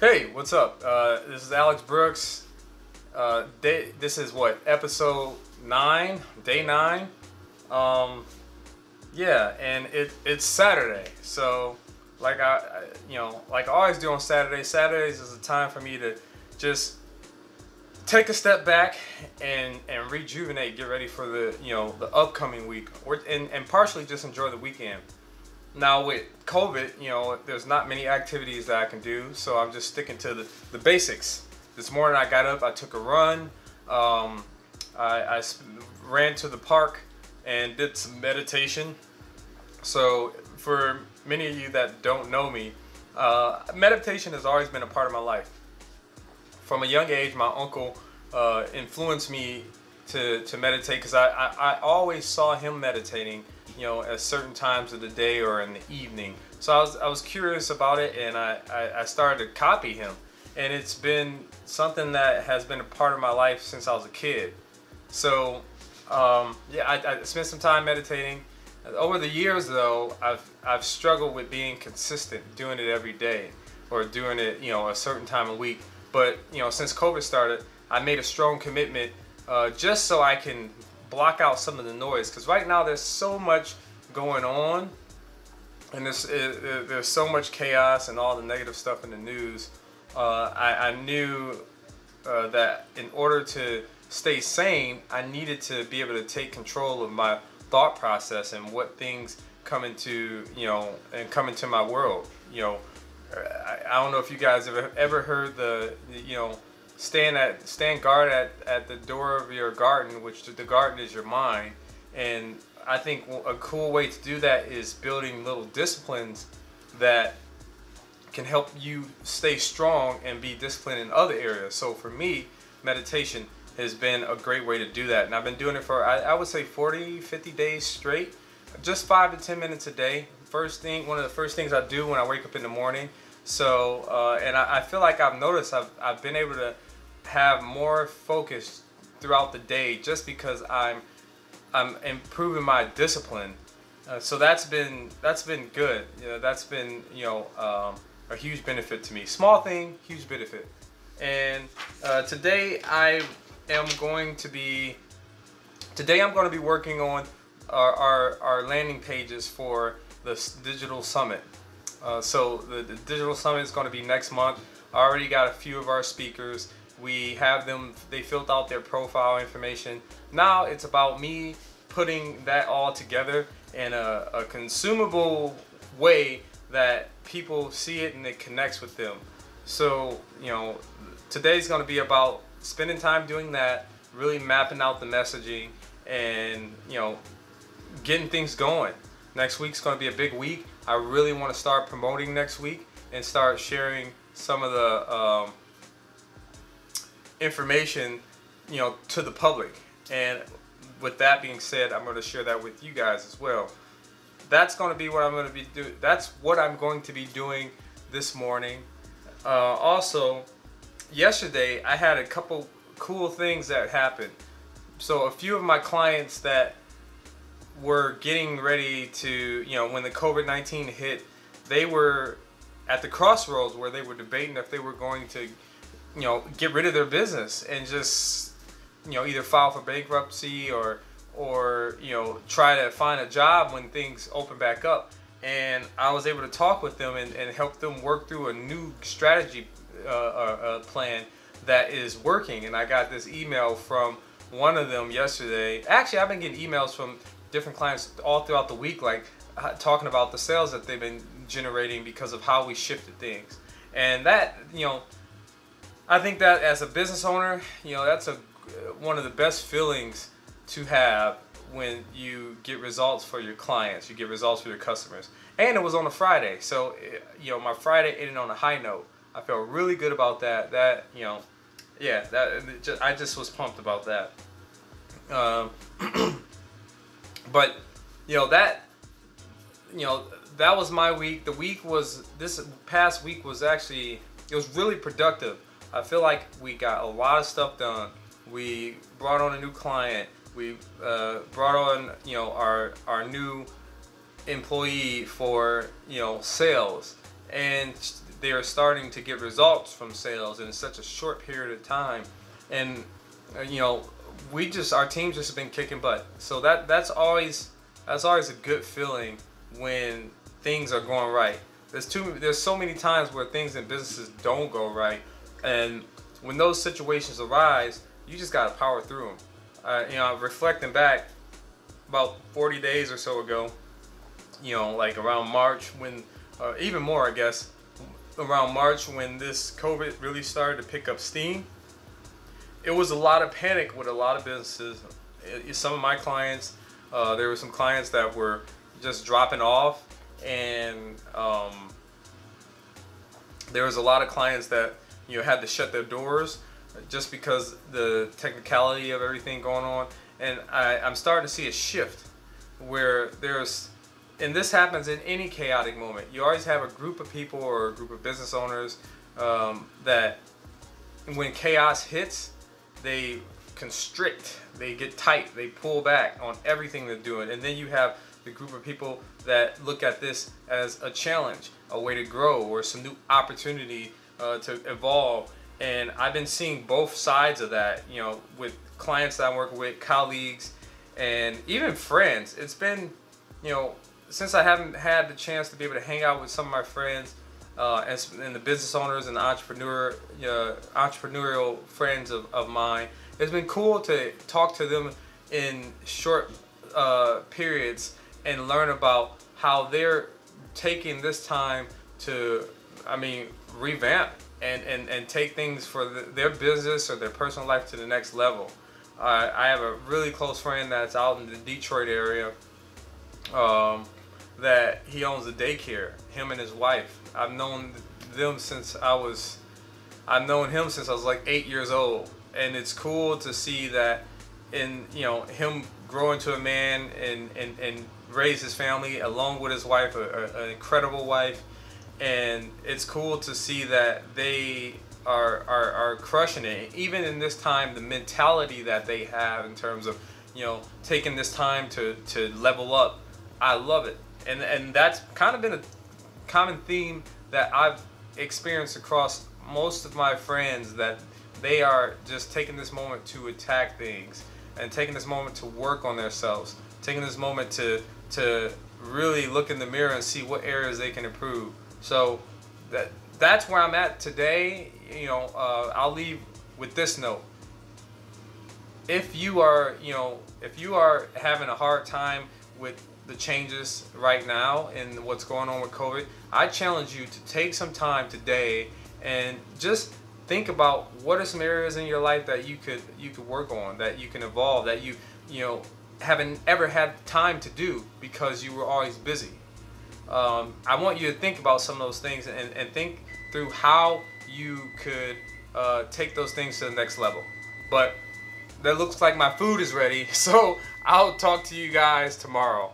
Hey, what's up? This is Alex Brooks. This is what, episode 9, day 9. Yeah, and it's Saturday. So, like like I always do on Saturdays. Saturdays is a time for me to just take a step back and rejuvenate, get ready for the upcoming week, and partially just enjoy the weekend. Now with COVID, there's not many activities that I can do, so I'm just sticking to the basics. This morning I got up, I took a run, ran to the park and did some meditation. So for many of you that don't know me, meditation has always been a part of my life. From a young age, my uncle influenced me to meditate because I always saw him meditating, at certain times of the day or in the evening. So I was curious about it, and I started to copy him. And it's been something that has been a part of my life since I was a kid. So I spent some time meditating. Over the years, though, I've struggled with being consistent, doing it every day, or doing it, a certain time a week. But since COVID started, I made a strong commitment just so I can block out some of the noise. Because right now there's so much going on, and there's so much chaos and all the negative stuff in the news. I knew that in order to stay sane, I needed to be able to take control of my thought process and what things come into my world. I don't know if you guys have ever heard stand guard at the door of your garden, which the garden is your mind. And I think a cool way to do that is building little disciplines that can help you stay strong and be disciplined in other areas. So for me, meditation has been a great way to do that. And I've been doing it for, I would say 40, 50 days straight, just 5 to 10 minutes a day. One of the first things I do when I wake up in the morning. So, and I feel like I've noticed I've been able to have more focus throughout the day just because I'm improving my discipline. So that's been good. That's been a huge benefit to me. Small thing, huge benefit. And today I'm going to be working on our landing pages for the digital summit. So the digital summit is going to be next month. I already got a few of our speakers. We have them, they filled out their profile information. Now it's about me putting that all together in a consumable way that people see it and it connects with them. So, today's going to be about spending time doing that, really mapping out the messaging and, getting things going. Next week's going to be a big week. I really want to start promoting next week and start sharing some of the information, to the public. And with that being said, I'm going to share that with you guys as well. That's going to be what I'm going to be doing. That's what I'm going to be doing this morning. Also, yesterday I had a couple cool things that happened. So a few of my clients that were getting ready to, when the COVID-19 hit, they were at the crossroads where they were debating if they were going to, get rid of their business and just, either file for bankruptcy or try to find a job when things open back up. And I was able to talk with them and help them work through a new strategy plan that is working. And I got this email from one of them yesterday. Actually, I've been getting emails from different clients all throughout the week, like talking about the sales that they've been generating because of how we shifted things. And that, I think that as a business owner, that's one of the best feelings to have when you get results for your clients, you get results for your customers. And it was on a Friday, so my Friday ended on a high note. I felt really good about that. I just was pumped about that. But that was my week. This past week was actually, it was really productive. I feel like we got a lot of stuff done. We brought on a new client. We brought on our new employee for sales, and they are starting to get results from sales in such a short period of time. And you know, our team just been kicking butt. So that's always a good feeling when things are going right. There's so many times where things in businesses don't go right, and when those situations arise, you just gotta power through them. You know, reflecting back about 40 days or so ago, you know, like around March, when even more, I guess, around March when this COVID really started to pick up steam, it was a lot of panic with a lot of businesses. Some of my clients, there were some clients that were just dropping off, and there was a lot of clients that, you know, had to shut their doors just because the technicality of everything going on. And I'm starting to see a shift where and this happens in any chaotic moment. You always have a group of people or a group of business owners that when chaos hits, they constrict, they get tight, they pull back on everything they're doing. And then you have the group of people that look at this as a challenge, a way to grow, or some new opportunity to evolve. And I've been seeing both sides of that, you know, with clients that I'm working with, colleagues, and even friends. It's been, you know, since I haven't had the chance to be able to hang out with some of my friends and the business owners and the entrepreneurial friends of mine, it's been cool to talk to them in short periods and learn about how they're taking this time to, revamp and take things for their business or their personal life to the next level. I have a really close friend that's out in the Detroit area that he owns a daycare, him and his wife. I've known him since I was like 8 years old, and it's cool to see that in, you know, him grow into a man and raise his family along with his wife, an incredible wife. And it's cool to see that they are crushing it, even in this time. The mentality that they have in terms of, you know, taking this time to level up, I love it. And that's kind of been a common theme that I've experienced across most of my friends, that they are just taking this moment to attack things and taking this moment to work on themselves, taking this moment to really look in the mirror and see what areas they can improve. So that's where I'm at today. You know, I'll leave with this note. If you are having a hard time with the changes right now and what's going on with COVID, I challenge you to take some time today and just think about what are some areas in your life that you could work on, that you can evolve, that you haven't ever had time to do because you were always busy. I want you to think about some of those things and think through how you could take those things to the next level. But that looks like my food is ready, so I'll talk to you guys tomorrow.